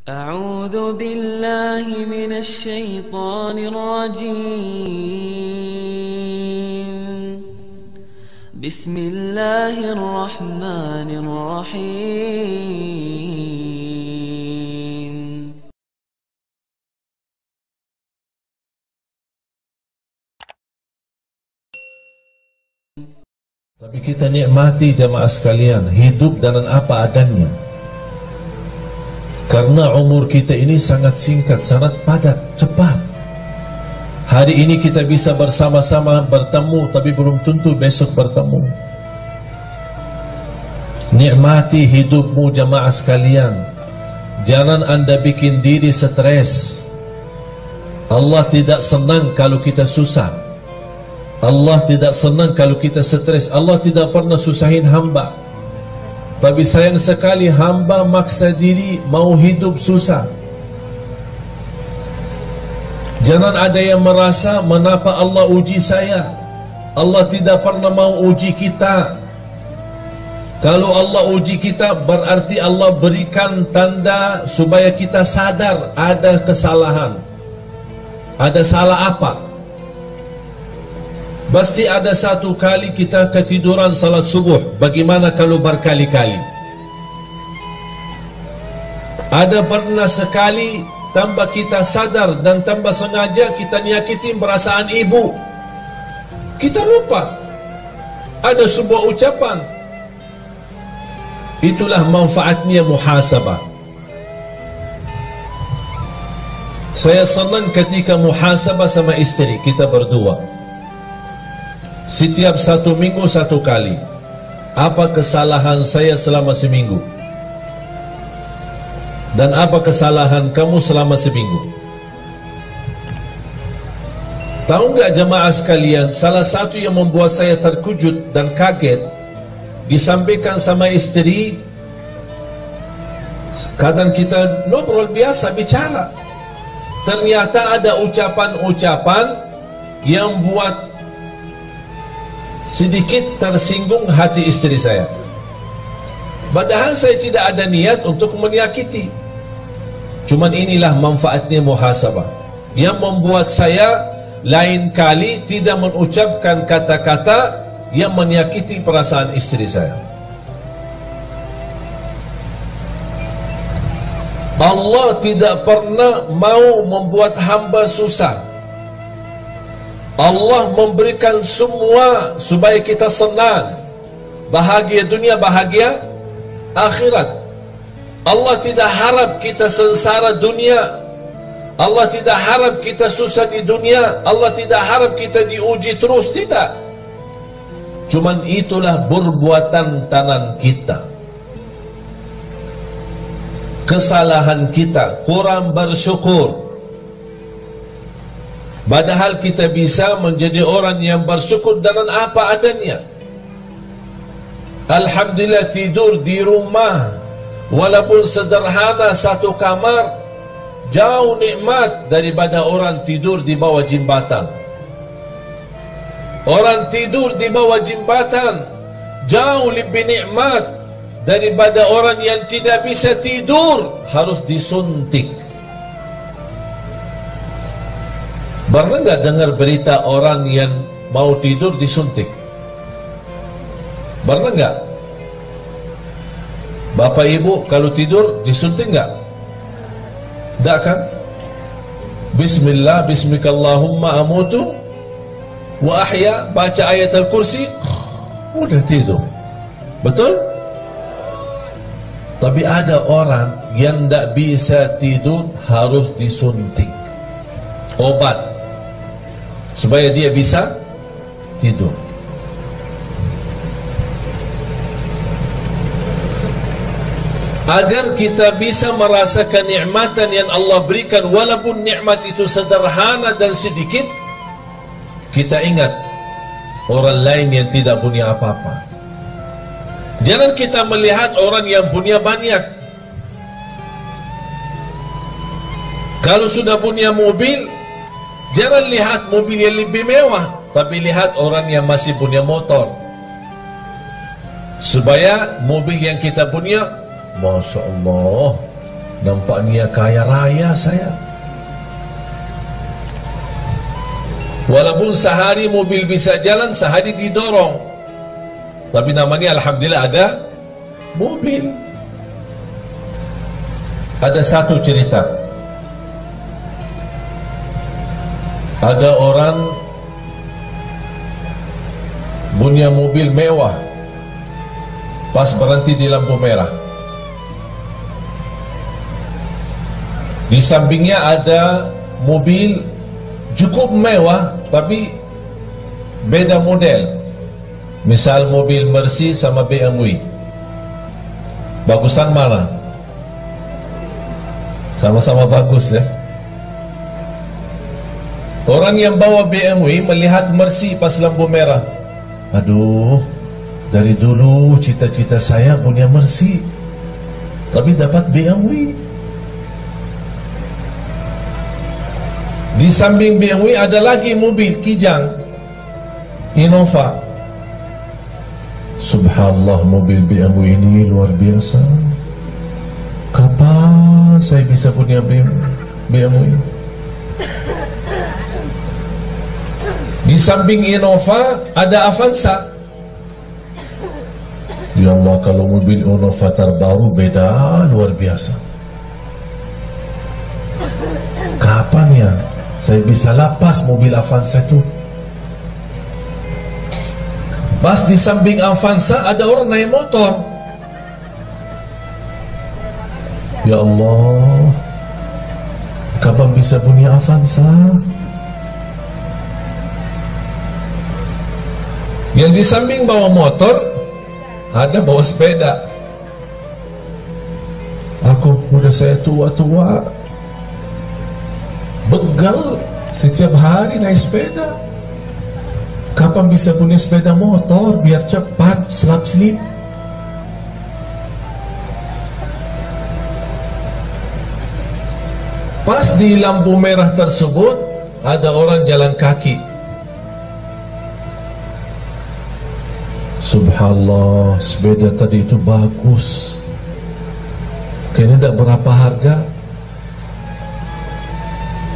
أعوذ بالله من الشيطان الرجيم بسم الله الرحمن الرحيم. Tapi kita nikmati jamaah sekalian, hidup dengan apa adanya. Karena umur kita ini sangat singkat, sangat padat, cepat. Hari ini kita bisa bersama-sama bertemu, tapi belum tentu besok bertemu. Nikmati hidupmu jamaah sekalian. Jangan anda bikin diri stres. Allah tidak senang kalau kita susah. Allah tidak senang kalau kita stres. Allah tidak pernah susahin hamba. Tapi sayang sekali hamba maksa diri mau hidup susah. Jangan ada yang merasa mengapa Allah uji saya. Allah tidak pernah mau uji kita. Kalau Allah uji kita berarti Allah berikan tanda supaya kita sadar ada kesalahan. Ada salah apa? Pasti ada satu kali kita ketiduran salat subuh. Bagaimana kalau berkali-kali? Ada pernah sekali tambah kita sadar dan tambah sengaja kita nyakiti perasaan ibu. Kita lupa. Ada sebuah ucapan. Itulah manfaatnya muhasabah. Saya senang ketika muhasabah sama istri kita berdua. Setiap 1 minggu 1 kali. Apa kesalahan saya selama seminggu? Dan apa kesalahan kamu selama seminggu? Tahu nggak jemaah sekalian, salah satu yang membuat saya terkejut dan kaget, disampaikan sama istri. Kadang kita ngobrol biasa bicara, ternyata ada ucapan-ucapan yang buat sedikit tersinggung hati istri saya. Padahal saya tidak ada niat untuk menyakiti. Cuman inilah manfaatnya muhasabah, yang membuat saya lain kali tidak mengucapkan kata-kata yang menyakiti perasaan istri saya. Allah tidak pernah mau membuat hamba susah. Allah memberikan semua supaya kita senang, bahagia dunia, bahagia akhirat. Allah tidak harap kita sengsara dunia. Allah tidak harap kita susah di dunia. Allah tidak harap kita diuji terus, tidak. Cuman itulah perbuatan tangan kita, kesalahan kita, kurang bersyukur. Padahal kita bisa menjadi orang yang bersyukur dengan apa adanya. Alhamdulillah tidur di rumah, walaupun sederhana 1 kamar, jauh nikmat daripada orang tidur di bawah jembatan. Orang tidur di bawah jembatan jauh lebih nikmat daripada orang yang tidak bisa tidur, harus disuntik. Pernah nggak dengar berita orang yang mau tidur disuntik? Pernah nggak? Bapak ibu kalau tidur disuntik nggak? Nggak kan? Bismillah, bismikallahumma amutu wa ahya, baca ayat al-kursi, udah tidur. Betul? Tapi ada orang yang nggak bisa tidur, harus disuntik obat supaya dia bisa tidur. Agar kita bisa merasakan nikmatan yang Allah berikan, walaupun nikmat itu sederhana dan sedikit, kita ingat orang lain yang tidak punya apa-apa. Jangan kita melihat orang yang punya banyak. Kalau sudah punya mobil, jangan lihat mobil yang lebih mewah, tapi lihat orang yang masih punya motor. Supaya mobil yang kita punya, Masya Allah, nampaknya kaya raya saya. Walaupun sehari mobil bisa jalan, sehari didorong, tapi namanya alhamdulillah ada mobil. Ada satu cerita, ada orang punya mobil mewah, pas berhenti di lampu merah, di sampingnya ada mobil cukup mewah tapi beda model. Misal mobil Mercy sama BMW, bagusan mana? Sama-sama bagus ya. Orang yang bawa BMW melihat Mercy pas lampu merah, aduh, dari dulu cita-cita saya punya Mercy, tapi dapat BMW. Di samping BMW ada lagi mobil Kijang, Innova. Subhanallah, mobil BMW ini luar biasa. Kapan saya bisa punya BMW? Di samping Innova ada Avanza. Ya Allah, kalau mobil Innova terbaru beda luar biasa. Kapan ya saya bisa lepas mobil Avanza itu? Pas di samping Avanza ada orang naik motor. Ya Allah, kapan bisa punya Avanza? Yang di samping bawa motor, ada bawa sepeda. Aku udah saya tua-tua, begal setiap hari naik sepeda. Kapan bisa punya sepeda motor biar cepat selap-selip? Pas di lampu merah tersebut ada orang jalan kaki. Subhanallah, sepeda tadi itu bagus, kayaknya tidak berapa harga.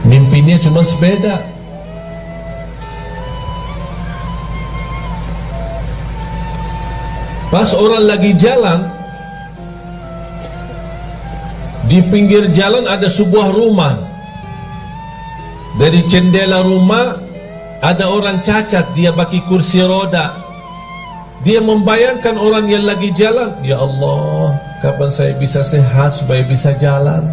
Mimpinya cuma sepeda. Pas orang lagi jalan, di pinggir jalan ada sebuah rumah. Dari jendela rumah ada orang cacat, dia pakai kursi roda. Dia membayangkan orang yang lagi jalan, ya Allah, kapan saya bisa sehat supaya bisa jalan?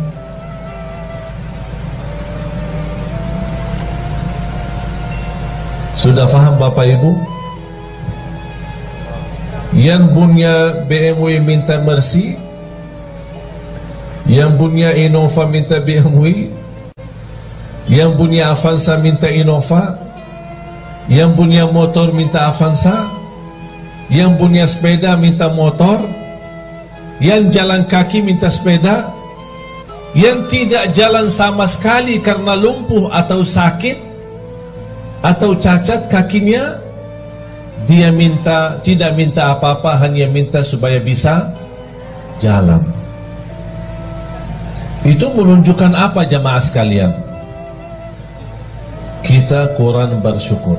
Sudah faham Bapak Ibu? Yang punya BMW minta Mercy, yang punya Innova minta BMW, yang punya Avanza minta Innova, yang punya motor minta Avanza, yang punya sepeda minta motor, yang jalan kaki minta sepeda, yang tidak jalan sama sekali karena lumpuh atau sakit atau cacat kakinya, dia minta, tidak minta apa-apa, hanya minta supaya bisa jalan. Itu menunjukkan apa jamaah sekalian? Kita kurang bersyukur.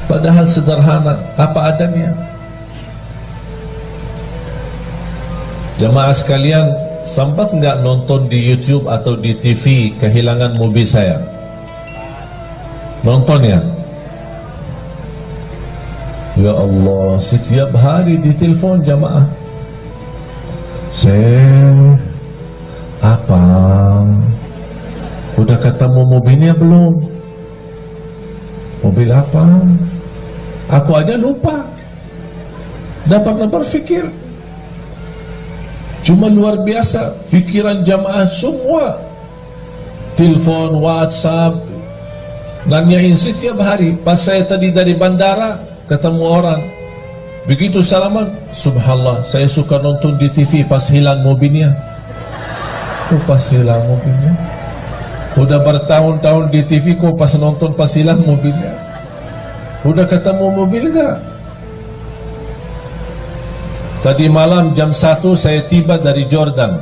Padahal sederhana, apa adanya. Jamaah sekalian, sempat nggak nonton di YouTube atau di TV kehilangan mobil saya? Nonton ya? Ya Allah, setiap hari ditelepon jamaah. Apa? Udah ketemu mobilnya belum? Mobil apa? Aku aja lupa. Dapat berpikir. Cuma luar biasa pikiran jamaah semua. Telepon, WhatsApp, nanyain setiap hari. Pas saya tadi dari bandara ketemu orang, begitu salaman, subhanallah, saya suka nonton di TV pas hilang mobilnya. Pas hilang mobilnya. Udah bertahun-tahun di TV kok pas nonton pas hilang mobilnya. Udah ketemu mobil enggak? Tadi malam jam 1 saya tiba dari Jordan.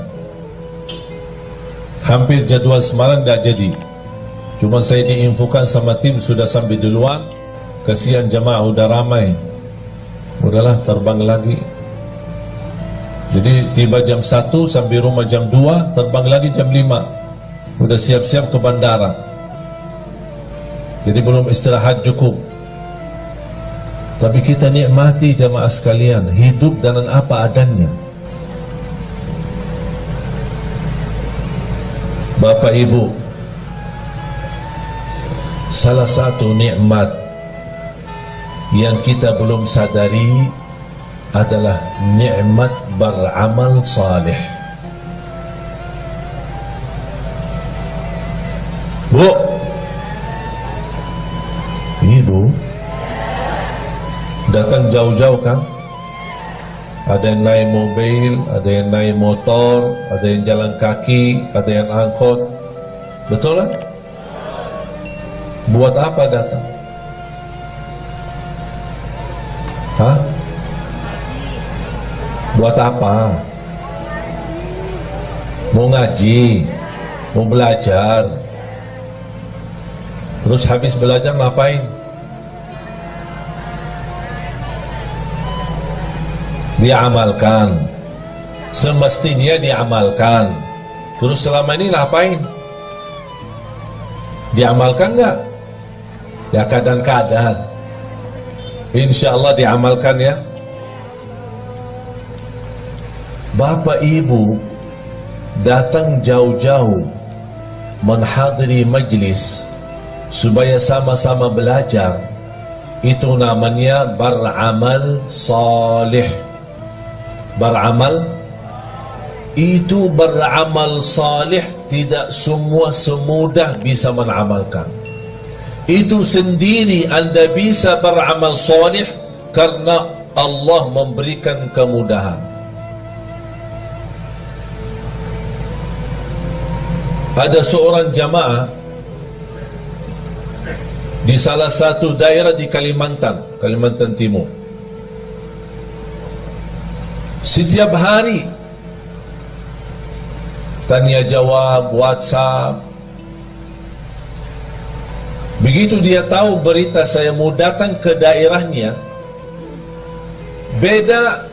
Hampir jadwal semalam dah jadi. Cuma saya diinfokan sama tim sudah sampai duluan. Kasihan jemaah udah ramai. Udahlah terbang lagi. Jadi tiba jam 1 sampai rumah jam 2, terbang lagi jam 5. Udah siap-siap ke bandara. Jadi belum istirahat cukup. Tapi kita nikmati jamaah sekalian, hidup dengan apa adanya. Bapak Ibu, salah satu nikmat yang kita belum sadari adalah nikmat beramal saleh. Bu, Ibu datang jauh-jauh kan? Ada yang naik mobil, ada yang naik motor, ada yang jalan kaki, ada yang angkot. Betul kan? Buat apa datang? Hah? Buat apa? Mau ngaji, mau belajar. Terus habis belajar ngapain? Diamalkan. Semestinya diamalkan. Terus selama ini ngapain? Diamalkan enggak? Ya kadang-kadang. InsyaAllah diamalkan ya. Bapak Ibu datang jauh-jauh menghadiri majlis supaya sama-sama belajar. Itu namanya beramal salih. Beramal itu beramal salih tidak semua semudah bisa mengamalkan. Itu sendiri anda bisa beramal salih karena Allah memberikan kemudahan. Ada seorang jamaah di salah satu daerah di Kalimantan Timur. Setiap hari tanya jawab, WhatsApp. Begitu dia tahu berita saya mau datang ke daerahnya, beda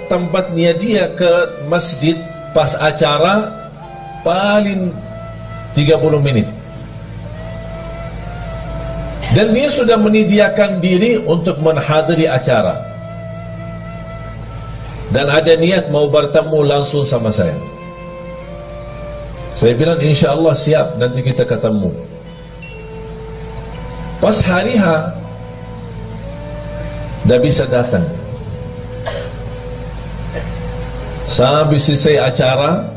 tempatnya dia ke masjid pas acara paling 30 menit. Dan dia sudah menyediakan diri untuk menghadiri acara. Dan ada niat mau bertemu langsung sama saya. Saya bilang insyaAllah siap, nanti kita ketemu. Pas hari H dah bisa datang. Sampai selesai acara,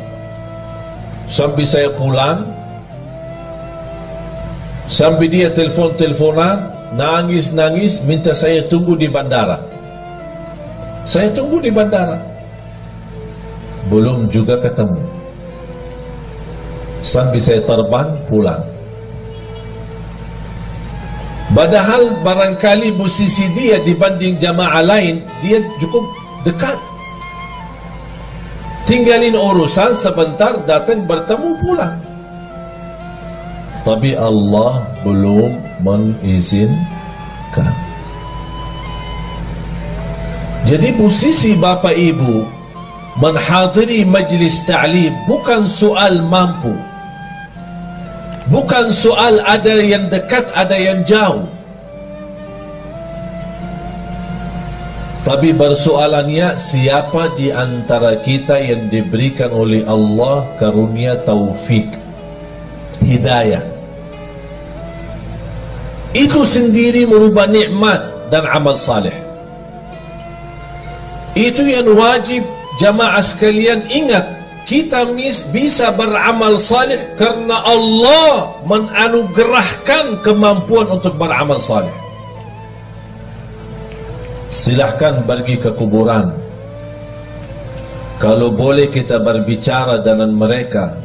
sampai saya pulang, sampai dia telefon-teleponan, nangis-nangis, minta saya tunggu di bandara. Saya tunggu di bandara, belum juga ketemu. Sampai saya terbang pulang. Padahal barangkali posisi dia dibanding jamaah lain, dia cukup dekat. Tinggalin urusan sebentar, datang bertemu pulang. Tapi Allah belum mengizinkan. Jadi posisi Bapak Ibu menghadiri majlis ta'lim bukan soal mampu, bukan soal ada yang dekat ada yang jauh, tapi bersoalannya siapa di antara kita yang diberikan oleh Allah karunia taufik, hidayah. Itu sendiri merubah nikmat dan amal saleh. Itu yang wajib jamaah sekalian ingat. Kita bisa beramal salih karena Allah menganugerahkan kemampuan untuk beramal salih. Silahkan pergi ke kuburan. Kalau boleh kita berbicara dengan mereka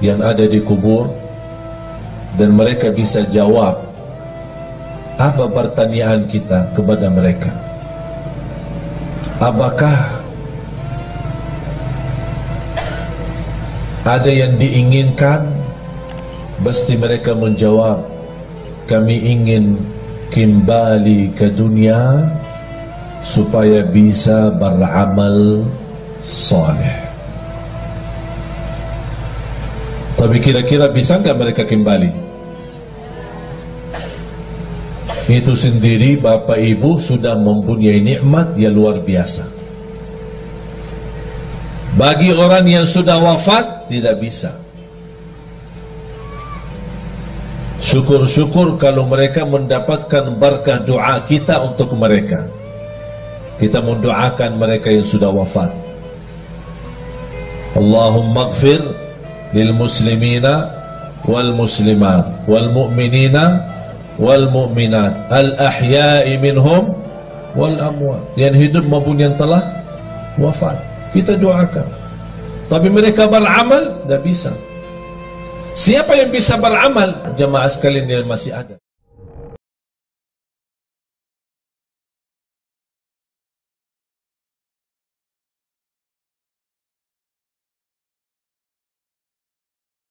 yang ada di kubur, dan mereka bisa jawab apa pertanyaan kita kepada mereka. Apakah ada yang diinginkan? Pasti mereka menjawab, kami ingin kembali ke dunia supaya bisa beramal soleh. Tapi kira-kira bisa enggak mereka kembali? Itu sendiri Bapak Ibu sudah mempunyai nikmat yang luar biasa. Bagi orang yang sudah wafat tidak bisa. Syukur-syukur kalau mereka mendapatkan berkah doa kita untuk mereka. Kita mendoakan mereka yang sudah wafat. Allahumma ighfir lil muslimina wal muslimat wal mu'minina wal mu'minat al ahya'i minhum wal amwat. Yang hidup maupun yang telah wafat, kita doakan. Tapi mereka beramal, tidak bisa. Siapa yang bisa beramal? Jemaah sekalian yang masih ada.